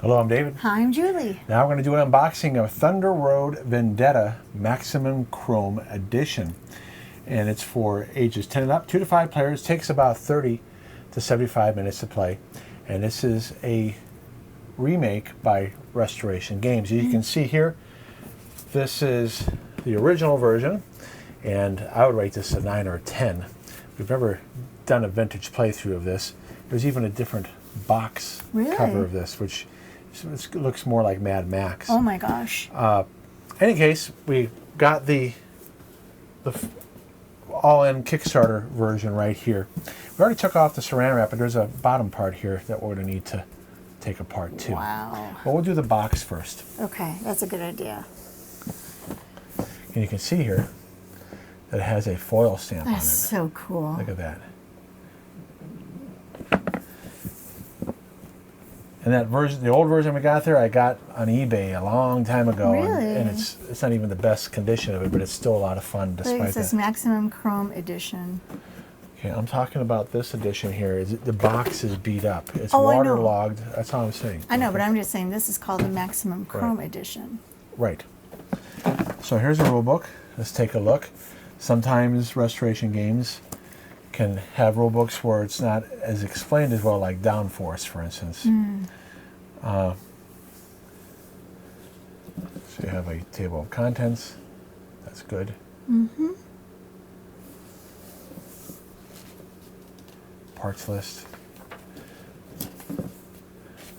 Hello, I'm David. Hi, I'm Julie. Now we're going to do an unboxing of Thunderroad Vendetta Maximum Chrome Edition. And it's for ages 10 and up, 2 to 5 players. Takes about 30 to 75 minutes to play. And this is a remake by Restoration Games. As you can see here, this is the original version. And I would rate this a 9 or a 10. We've never done a vintage playthrough of this. There's even a different box cover of this, which looks more like Mad Max. Oh my gosh. Any case, we got the all-in Kickstarter version right here. We already took off the saran wrap, but there's a bottom part here that we're going to need to take apart too. Wow. But we'll do the box first. Okay, that's a good idea. And you can see here that it has a foil stamp on it. That's so cool. Look at that. And that version, the old version we got there, I got on eBay a long time ago. Really? And it's not even the best condition of it, but it's still a lot of fun despite that. It says Maximum Chrome Edition. Okay, I'm talking about this edition here. The box is beat up. It's Oh, I know. waterlogged. That's all I'm saying. I know, but I'm just saying this is called the Maximum Chrome Edition. Right. So here's the rule book. Let's take a look. Sometimes Restoration Games can have rule books where it's not as explained as well, like Downforce, for instance. So you have a table of contents. That's good. Parts list.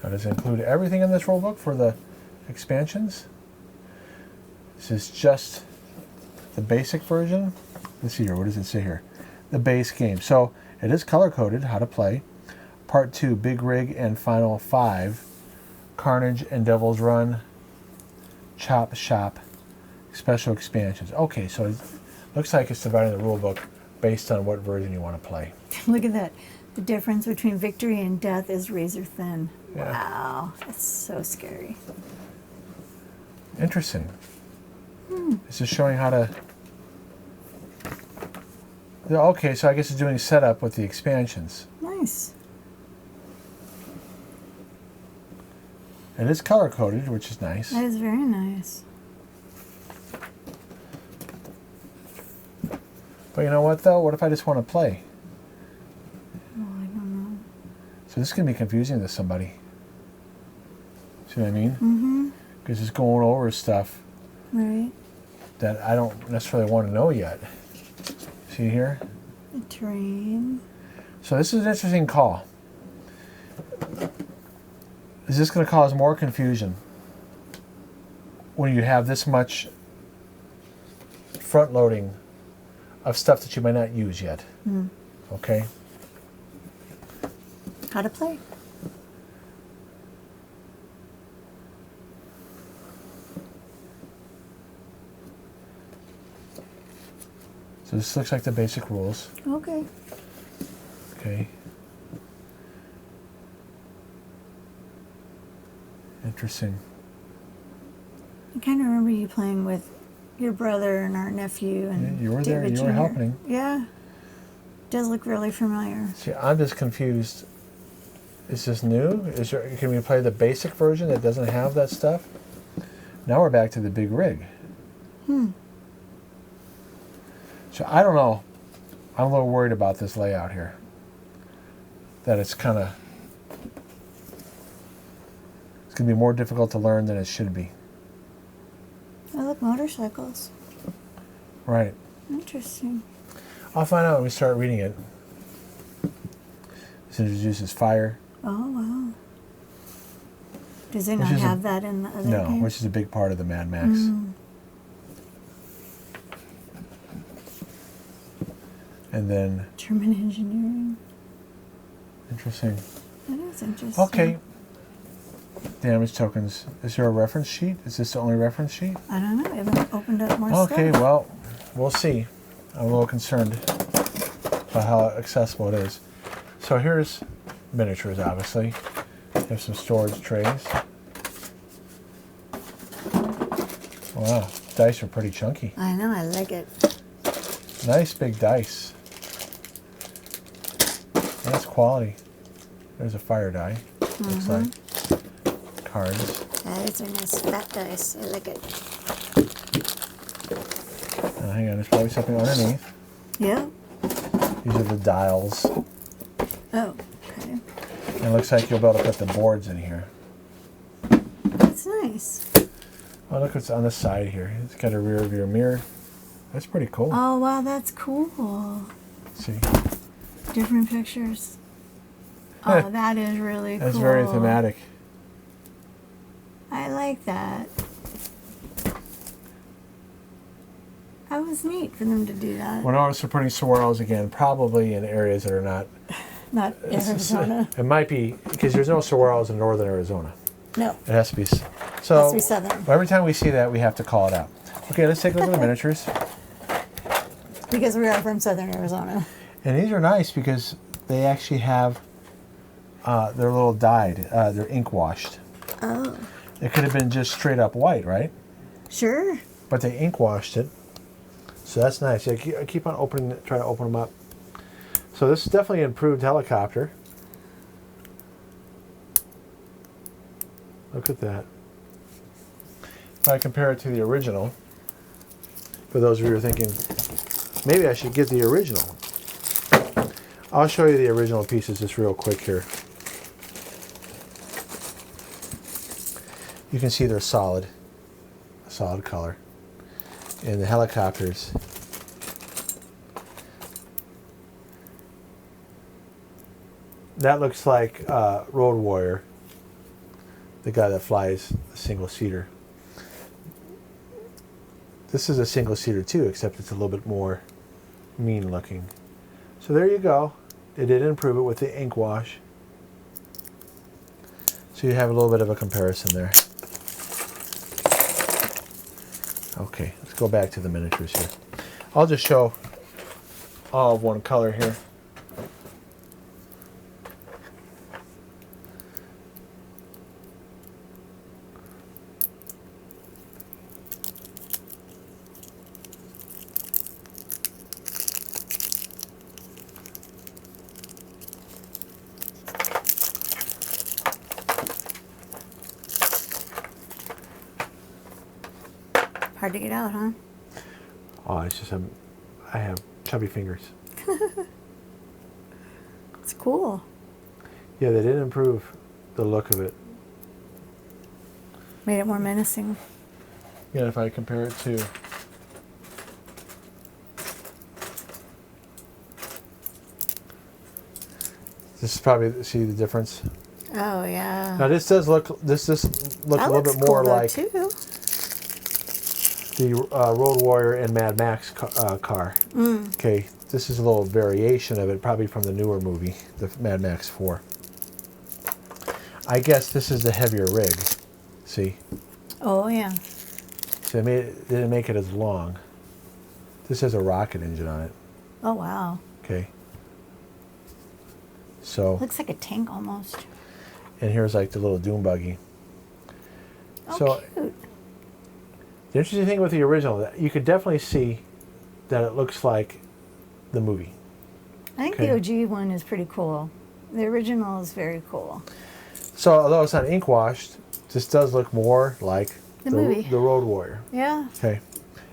Now, does it include everything in this rule book for the expansions? This is just the basic version. Let's see here. What does it say here? The base game. So it is color-coded, how to play. Part 2, Big Rig and Final 5, Carnage and Devil's Run, Choppe Shoppe, special expansions. Okay, so it looks like it's dividing the rule book based on what version you want to play. Look at that. The difference between victory and death is razor thin. Yeah. Wow, that's so scary. Interesting. This is showing how to... Okay, so I guess it's doing setup with the expansions. Nice. It is color-coded, which is nice. That is very nice. But you know what, though? What if I just want to play? Oh, I don't know. So this is going to be confusing to somebody. See what I mean? Because it's going over stuff Right. that I don't necessarily want to know yet. See here? The terrain. So this is an interesting call. Is this going to cause more confusion when you have this much front loading of stuff that you might not use yet? Okay? How to play. So this looks like the basic rules. Okay. Okay. Interesting. I kind of remember you playing with your brother and our nephew and You were there, David you were Jr. helping. Yeah. Does look really familiar. See, I'm just confused. Is this new? Can we play the basic version that doesn't have that stuff? Now we're back to the big rig. So I don't know. I'm a little worried about this layout here. That it's kind of... It's going to be more difficult to learn than it should be. I look motorcycles. Right. Interesting. I'll find out when we start reading it. This introduces fire. Oh, wow. Does it Which not is have that in the other No, game? which is a big part of the Mad Max. And then... German engineering. Interesting. That is interesting. Okay. Damage tokens. Is there a reference sheet? Is this the only reference sheet? I don't know. I haven't opened up more stuff. Okay, well, we'll see. I'm a little concerned about how accessible it is. So here's miniatures, obviously. There's some storage trays. Wow, dice are pretty chunky. I know, I like it. Nice big dice. That's quality. There's a fire die, looks like. cards. Those are nice fat dice. I like it. Hang on, there's probably something underneath. Yeah. These are the dials. Oh, okay. And it looks like you'll be able to put the boards in here. That's nice. Oh, look what's on the side here. It's got a rear view mirror. That's pretty cool. Oh, wow, that's cool. Let's see. Different pictures. Oh, that is really cool. That's very thematic. I like that. That was neat for them to do that. When I was for putting saguaros again, probably in areas that are not. Not Arizona. It might be because there's no saguaros in northern Arizona. No. It has to be. So It has to be southern. every time we see that, we have to call it out. Okay, let's take a look at the miniatures. Because we are from southern Arizona. And these are nice because they actually have they're a little dyed. They're ink washed. Oh. It could have been just straight up white, right? Sure. But they ink washed it. So that's nice. I keep on trying to open them up. So this is definitely an improved helicopter. Look at that. If I compare it to the original, for those of you who are thinking, maybe I should get the original. I'll show you the original pieces just real quick here. You can see they're solid color. And the helicopters, that looks like Road Warrior, the guy that flies the single-seater. This is a single-seater too, except it's a little bit more mean-looking. So there you go. They did improve it with the ink wash. So you have a little bit of a comparison there. Okay, let's go back to the miniatures here. I'll just show all of one color here. Hard to get out, huh? Oh, it's just I have chubby fingers. It's cool. Yeah, they did improve the look of it. Made it more menacing. Yeah, if I compare it to this is probably see the difference. Oh yeah. Now this does look a little bit more cool, like too. the Road Warrior and Mad Max car. Okay, this is a little variation of it, probably from the newer movie, the Mad Max 4. I guess this is the heavier rig. See? Oh yeah. So they didn't make it as long. This has a rocket engine on it. Oh wow. Okay. So. Looks like a tank almost. And here's like the little dune buggy. Oh, So cute. the interesting thing with the original, you could definitely see that it looks like the movie. I think Okay. the OG one is pretty cool. The original is very cool. So although it's not ink washed, this does look more like The movie. the Road Warrior. Yeah. Okay,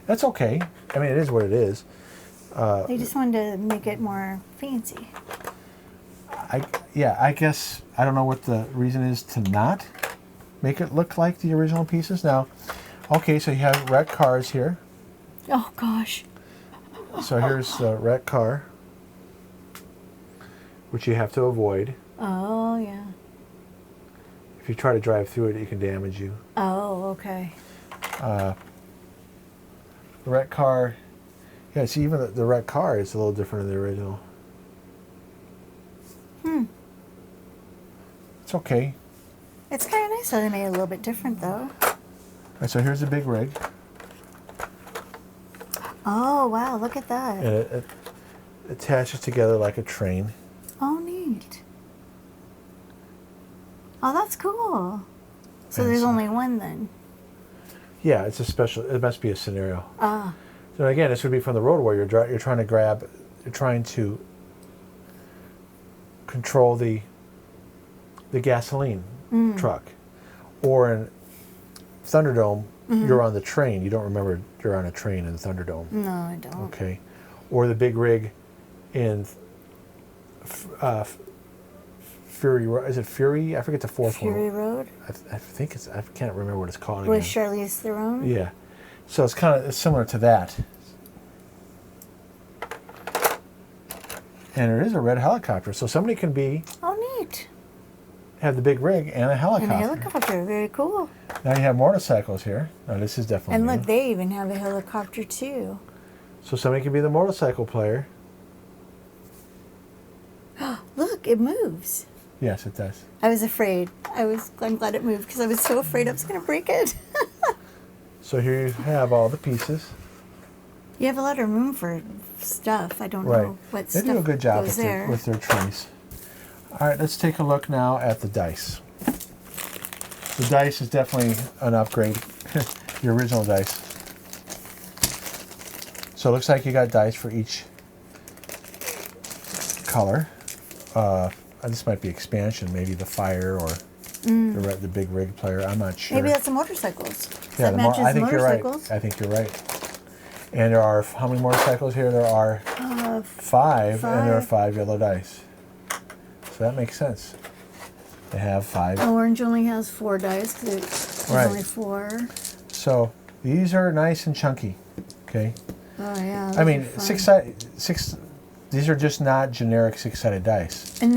that's okay. I mean, it is what it is. They just wanted to make it more fancy. I guess I don't know what the reason is to not make it look like the original pieces. Now, okay, so you have wrecked cars here. Oh gosh. So here's the wrecked car, which you have to avoid. Oh yeah. If you try to drive through it, it can damage you. Oh okay. The wrecked car, yeah, see, even the wrecked car is a little different than the original. It's okay. It's kind of nice how they made it a little bit different though. All right, so here's the big rig. Oh wow, look at that. And it attaches together like a train. Oh neat. Oh, that's cool. So And there's so- only one then. Yeah, it's a special, it must be a scenario. Ah. So again, this would be from the Road Warrior. You're trying to control the gasoline truck. or in Thunderdome, you're on the train. You don't remember you're on a train in Thunderdome. No, I don't. Okay. Or the big rig in Fury. Is it Fury? I forget the fourth Fury one. Road? I think it's. I can't remember what it's called With again. Charlize Theron? Yeah. So it's similar to that. And there is a red helicopter, so somebody can Oh, neat. have the big rig and a helicopter. And a helicopter. Very cool. Now you have motorcycles here. Now this is definitely And new. look, they even have a helicopter too. So somebody can be the motorcycle player. Look, it moves. Yes, it does. I was afraid. I'm glad it moved because I was so afraid I was going to break it. So here you have all the pieces. You have a lot of room for stuff. I don't Right. know what They stuff do a good job goes with there. their trees. All right, let's take a look now at the dice. The dice is definitely an upgrade. The original dice. So it looks like you got dice for each color. This might be expansion, maybe the fire or the big rig player. I'm not sure. Maybe that's the motorcycles. Yeah, That matches I think you're right. motorcycles. I think you're right. And there are how many motorcycles here? There are five, and there are 5 yellow dice. So that makes sense. They have 5. Orange only has 4 dice because there's Right. only 4. So these are nice and chunky. Okay. Oh yeah. I mean, those are fun. These are just not generic 6-sided dice. And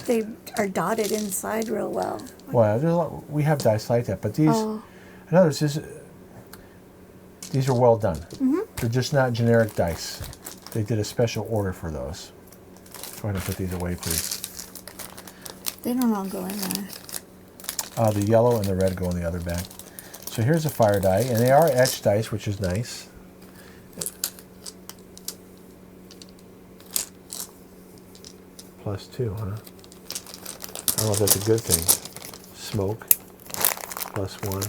they are dotted inside real well. Well, we have dice like that, but these, Oh. in others, these are well done. They're just not generic dice. They did a special order for those. Go ahead and put these away, please. They don't all go in there. The yellow and the red go in the other bag. So here's a fire die, and they are etched dice, which is nice. +2, huh? I don't know if that's a good thing. Smoke, +1.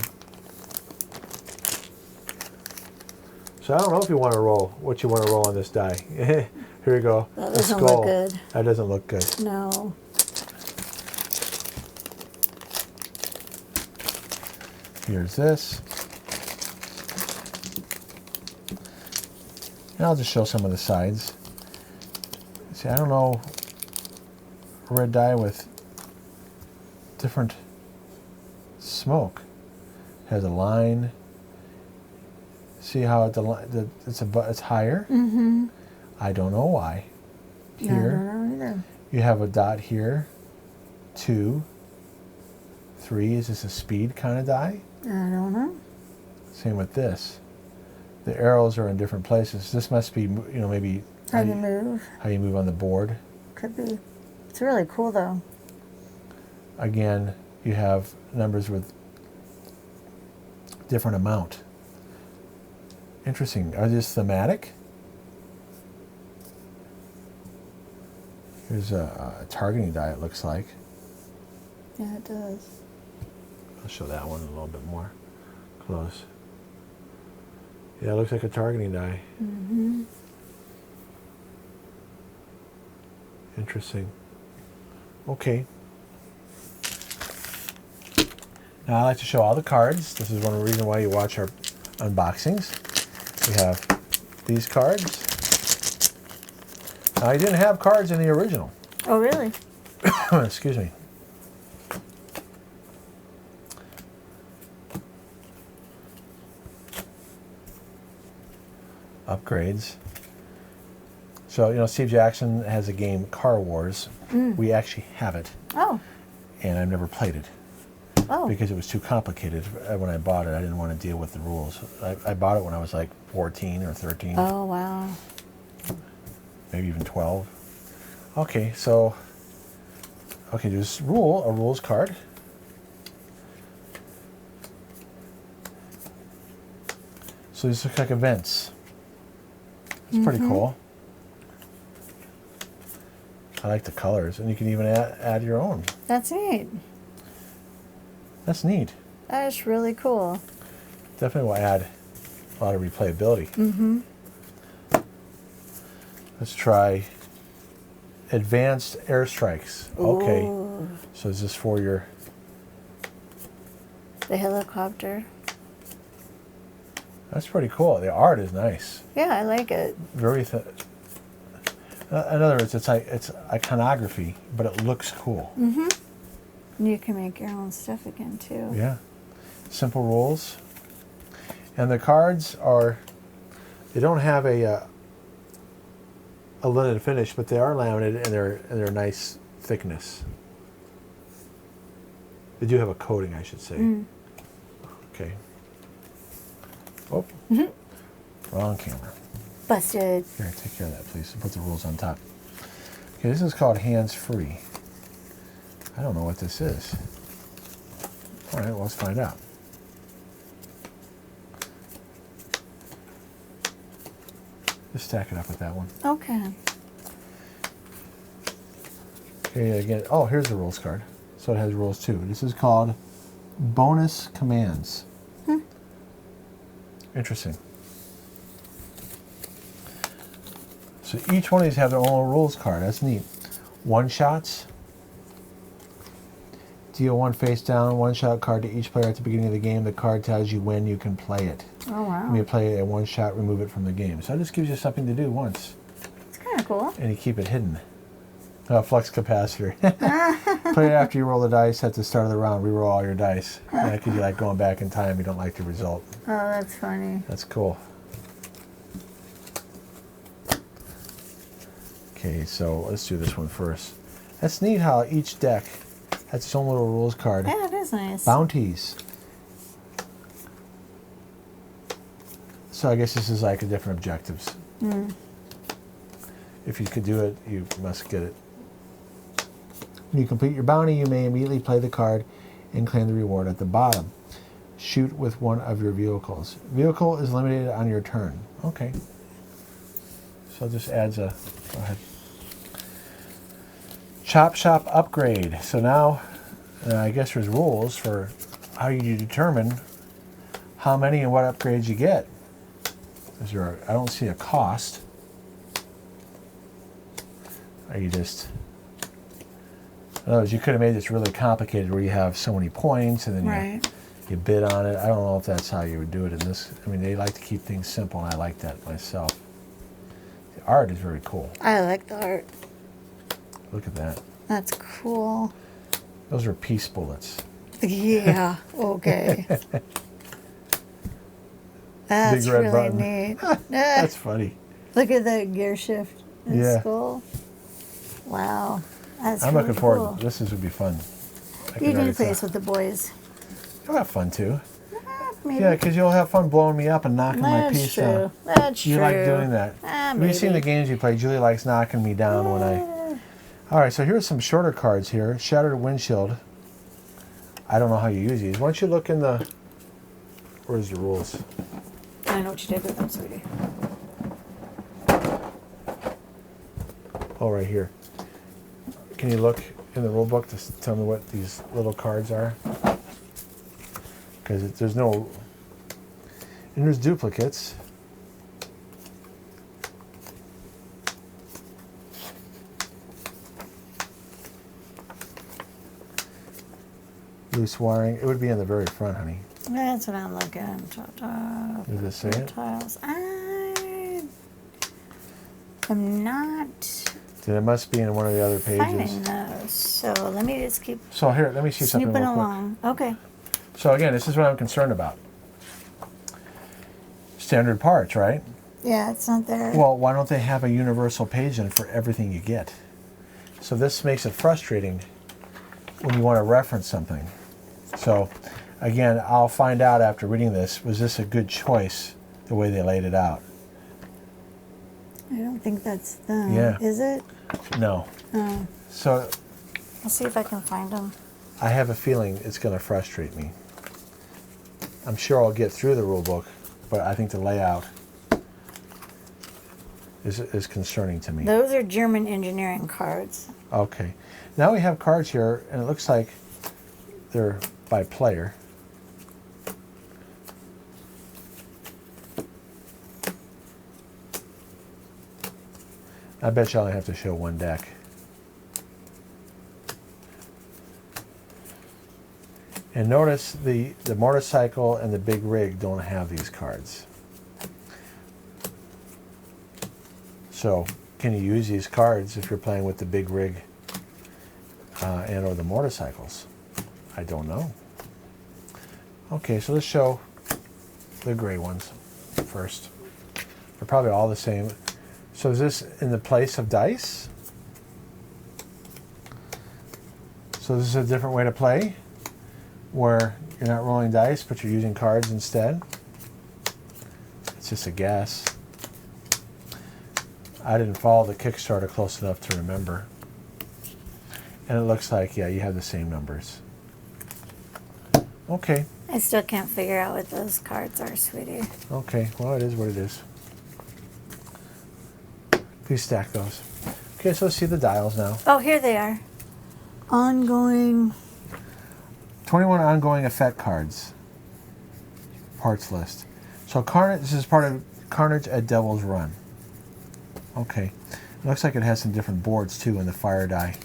So I don't know if you want to roll, what you want to roll on this die. Here you go. That A doesn't skull. look good. That doesn't look good. No. Here's this. And I'll just show some of the sides. See, I don't know, a red die with different smoke. Has a line. See how it's higher? Mm-hmm. I don't know why. Yeah, I Here, don't know either. you have a dot here. 2, 3. Is this a speed kind of die? I don't know. Same with this. The arrows are in different places. This must be, maybe How you move. how you move on the board. Could be. It's really cool though. Again, you have numbers with different amount. Interesting. Are these thematic? Here's a targeting die, it looks like. Yeah, it does. I'll show that one a little bit more close. Yeah, it looks like a targeting die. Mm-hmm. Interesting. Okay. Now I like to show all the cards. This is one reason why you watch our unboxings. We have these cards. Now I didn't have cards in the original. Oh, really? Excuse me. Upgrades. So, Steve Jackson has a game, Car Wars. We actually have it, Oh. and I've never played it Oh. because it was too complicated when I bought it. I didn't want to deal with the rules. I bought it when I was like 14 or 13, Oh, wow. maybe even 12. Okay, there's a rules card. So these look like events. It's pretty cool. I like the colors, and you can even add your own. That's neat. That's neat. That is really cool. Definitely will add a lot of replayability. Mm-hmm. Let's try advanced airstrikes. Okay, Ooh. so is this for your The helicopter. That's pretty cool. The art is nice. Yeah, I like it. Very in other words, it's iconography, but it looks cool. Mm-hmm. You can make your own stuff again, too. Yeah. Simple rules. And the cards are, they don't have a limited finish, but they are laminated and they're nice thickness. They do have a coating, I should say. Mm. Okay. Oh. Wrong camera. Busted. Here, take care of that, please. Put the rules on top. Okay, this is called hands-free. I don't know what this is. All right, well, let's find out. Just stack it up with that one. Okay. Okay, again. Oh, here's the rules card. So it has rules too. This is called bonus commands. Interesting. So each one of these have their own rules card. That's neat. One shots. Deal one face down, one shot card to each player at the beginning of the game. The card tells you when you can play it. Oh, wow. When you play it in one shot, remove it from the game. So it just gives you something to do once. It's kind of cool. And you keep it hidden. Flux capacitor. Play it after you roll the dice at the start of the round. Reroll all your dice. That could be like going back in time. You don't like the result. Oh, that's funny. That's cool. Okay, so let's do this one first. That's neat how each deck has its own little rules card. Yeah, it is nice. Bounties. So I guess this is like a different objectives. If you could do it, you must get it. When you complete your bounty, you may immediately play the card and claim the reward at the bottom. Shoot with one of your vehicles. Vehicle is eliminated on your turn. Okay. So it just adds a... Go ahead. Choppe Shoppe upgrade. So now, I guess there's rules for how you determine how many and what upgrades you get. Is there I don't see a cost. Are you just... In other words, you could have made this really complicated where you have so many points and then you bid on it. I don't know if that's how you would do it in this. I mean, they like to keep things simple, and I like that myself. The art is very cool. I like the art. Look at that. That's cool. Those are peace bullets. Yeah, okay. That's Big red really button. neat. That's funny. Look at the gear shift and skull. Wow. That's I'm really looking forward. cool. This would be fun. You can play this with the boys. You'll have fun too. Maybe. Yeah, because you'll have fun blowing me up and knocking my That's piece true. down. That's You true. like doing that. Maybe. We've seen the games you play. Julie likes knocking me down when I... All right, so here's some shorter cards here. Shattered windshield. I don't know how you use these. Why don't you look in the... Where's the rules? I know what you did with them, sweetie. Oh, right here. Can you look in the rule book to tell me what these little cards are? Because there's no... And there's duplicates. Loose wiring. It would be in the very front, honey. That's what I'm looking. Does it say it? Tiles. I'm not Then it must be in one of the other pages. finding those. So let me just keep So here, let me see something snooping real quick. along. Okay. So again, this is what I'm concerned about. Standard parts, right? Yeah, it's not there. Well, why don't they have a universal page in for everything you get? So this makes it frustrating when you want to reference something. So again, I'll find out after reading this, was this a good choice, the way they laid it out? I don't think that's them. Yeah. Is it? No. Oh. So I'll see if I can find them. I have a feeling it's going to frustrate me. I'm sure I'll get through the rule book, but I think the layout is concerning to me. Those are German engineering cards. Okay. Now we have cards here, and it looks like they're by player. I bet you I only have to show one deck. And notice the motorcycle and the big rig don't have these cards. So can you use these cards if you're playing with the big rig and or the motorcycles? I don't know. Okay, so let's show the gray ones first. They're probably all the same. So is this in the place of dice? So this is a different way to play, where you're not rolling dice, but you're using cards instead. It's just a guess. I didn't follow the Kickstarter close enough to remember. And it looks like, yeah, you have the same numbers. Okay. I still can't figure out what those cards are, sweetie. Okay, well, it is what it is. Please stack those. Okay, so let's see the dials now. Oh, here they are. Ongoing. 21 ongoing effect cards. Parts list. So Carnage, this is part of Carnage at Devil's Run. Okay. It looks like it has some different boards too in the fire die.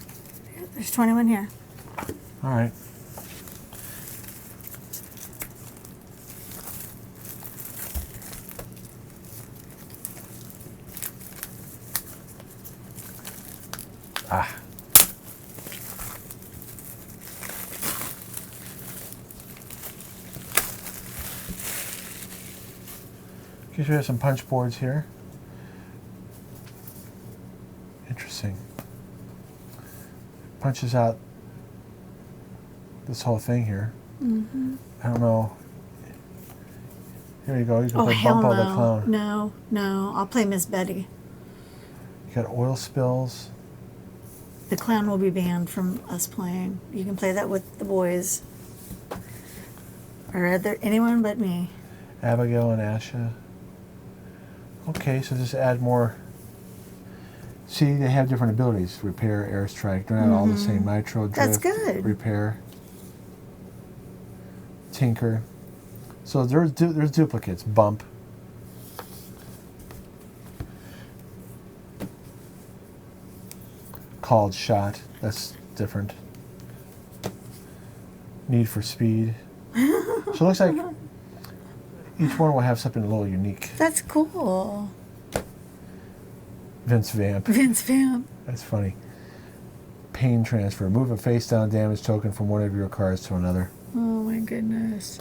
There's 21 here. All right. Ah. Okay, so we have some punch boards here. Interesting. Punches out this whole thing here. Mm-hmm. I don't know. Here you go. You can Oh, play hell Bumpo no. the Clown. No. I'll play Miss Betty. You got oil spills. The clown will be banned from us playing. You can play that with the boys. Or anyone but me. Abigail and Asha. Okay, so just add more. See, they have different abilities. Repair, airstrike. They're not all the same. Nitro, drift, That's good. repair, tinker. So there's duplicates. Bump. Called shot. That's different. Need for speed. So it looks like each one will have something a little unique. That's cool. Vince Vamp. Vince Vamp. That's funny. Pain transfer. Move a face down damage token from one of your cards to another. Oh my goodness.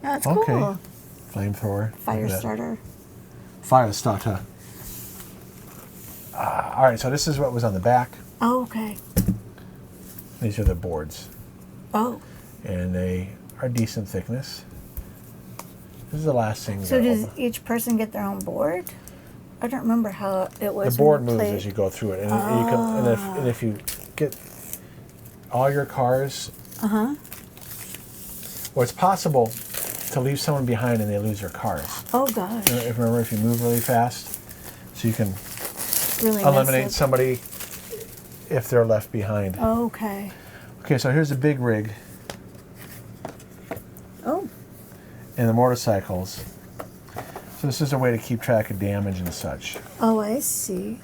That's Okay. cool. Flamethrower. Fire starter. Fire starter. All right, so this is what was on the back. Oh, okay. These are the boards. Oh. And they are decent thickness. This is the last thing. So does each person get their own board? I don't remember how it was. The board when we moves played. as you go through it, and you can, and if you get all your cars, well, it's possible to leave someone behind and they lose their cars. Oh gosh. Remember, if you move really fast, so you can Really eliminate somebody if they're left behind. Okay. Okay, so here's the big rig Oh. and the motorcycles. So this is a way to keep track of damage and such. Oh, I see.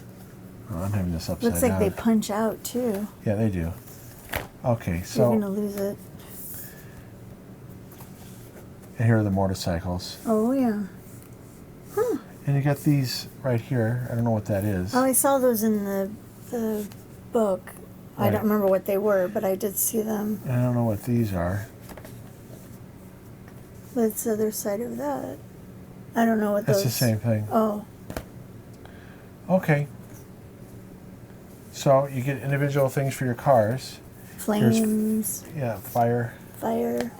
Oh, I'm having this upside Looks like down. they punch out too. Yeah, they do. Okay, You're so gonna lose it. and here are the motorcycles. Oh yeah. And you got these right here. I don't know what that is. Oh, I saw those in the book. I Right. don't remember what they were, but I did see them. I don't know what these are. What's the other side of that? I don't know what That's those. the same thing. Oh. Okay. So you get individual things for your cars. Flames. Yeah, fire. Fire.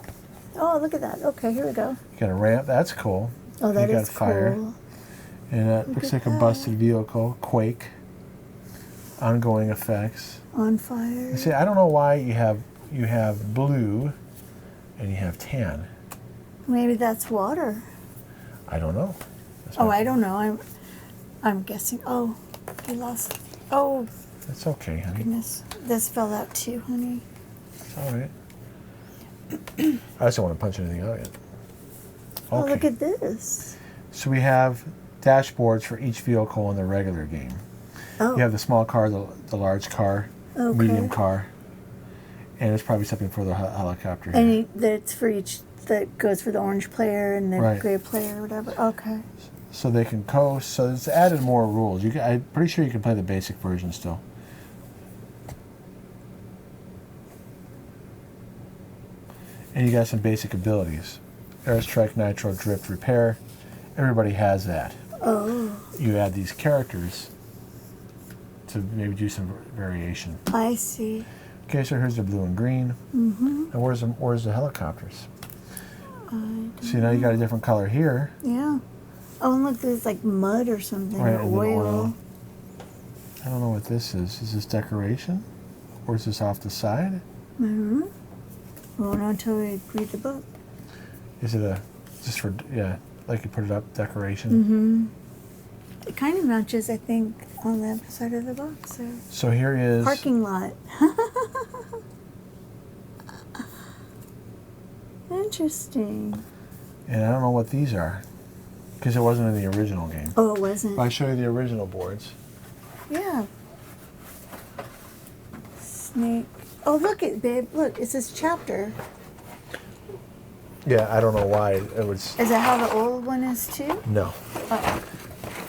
Oh, look at that. Okay, here we go. You got a ramp. That's cool. Oh, that you is got fire. cool. And that looks like a busted vehicle. Quake. Ongoing effects. On fire. You see, I don't know why you have blue and you have tan. Maybe that's water. I don't know. Oh, I don't know. I'm guessing. Oh, you lost. Oh, That's okay, honey. goodness. This fell out too, honey. It's all right. I just don't want to punch anything out yet. Oh, Okay. look at this. So we have dashboards for each vehicle in the regular game. Oh, You have the small car, the large car, okay. medium car, And there's probably something for the helicopter here. And that's for each, that goes for the orange player and the Right. gray player or whatever. Okay. So they can coast. So it's added more rules. I'm pretty sure you can play the basic version still. And you got some basic abilities. Airstrike, nitro, drift, repair. Everybody has that. Oh, You add these characters to maybe do some variation. I see. Okay, so here's the blue and green. Mm-hmm. And where's the helicopters? See, now you got a different color here. Yeah. Oh, and look, there's like mud or something, Right, or and then oil. I don't know what this is. Is this decoration? Or is this off the side? Mm-hmm. We won't know until we read the book. Is it just for, yeah, like you put it up, decoration? Mm-hmm. It kind of matches, I think, on the side of the box there. So here is... Parking lot. Interesting. And I don't know what these are. Because it wasn't in the original game. Oh, it wasn't. If I show you the original boards. Yeah. Snake. Oh, look it, babe. Look, it says chapter. Yeah, I don't know why it was... Is that how the old one is too? No. Oh.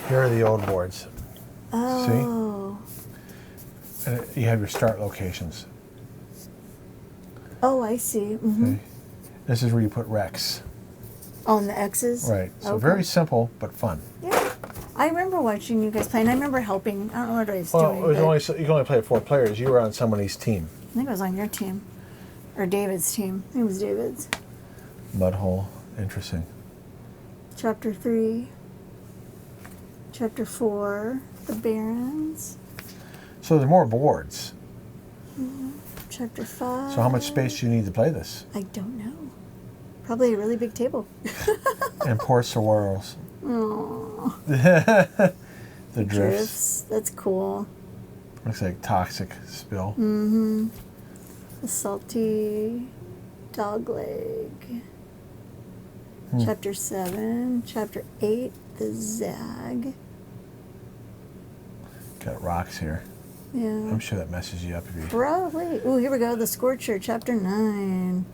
Here are the old boards. Oh. And you have your start locations. Oh, I see. Mm-hmm. Okay. This is where you put Rex. On the X's? Right. So Okay. very simple, but fun. Yeah. I remember watching you guys play, and I remember helping. I don't know what I was Well, doing. it was but only, you can only play 4 players. You were on somebody's team. I think I was on your team. Or David's team. I think it was David's. Mudhole. Interesting. Chapter 3. Chapter 4. The Barons. So there's more boards. Chapter 5. So how much space do you need to play this? I don't know. Probably a really big table. And pour swirls. Oh, The drifts. That's cool. Looks like toxic spill. Mm-hmm. The salty dog leg. Chapter 7. Chapter 8. The zag. Got rocks here. Yeah. I'm sure that messes you up if you... Probably. Ooh, here we go. The Scorcher. Chapter 9.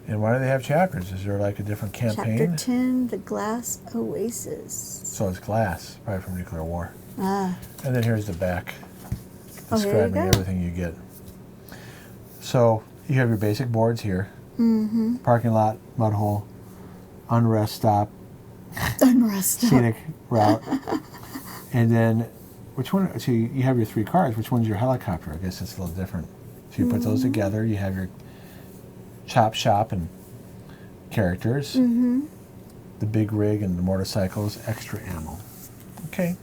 And why do they have chapters? Is there like a different campaign? Chapter 10. The Glass Oasis. So it's glass, probably from nuclear war. Ah. And then here's the back, Oh, here you describing go. everything you get. So you have your basic boards here. Mm-hmm. Parking lot, mud hole, unrest stop, Unrest. scenic route. And then, which one, so you have your 3 cars. Which one's your helicopter? I guess it's a little different. So you put those together. You have your chop shop and characters. Mm-hmm. The big rig and the motorcycles, extra ammo. Okay.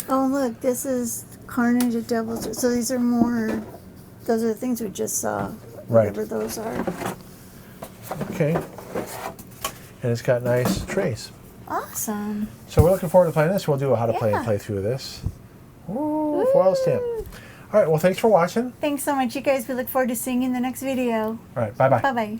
Oh, look. This is Carnage at Devil's. So these are more... Those are the things we just saw. Right. Whatever those are. Okay. And it's got nice trays. Awesome. So we're looking forward to playing this. We'll do a how to play and Yeah. play through this. Ooh, foil stamp. All right, well, thanks for watching. Thanks so much, you guys. We look forward to seeing you in the next video. All right, bye-bye. Bye-bye.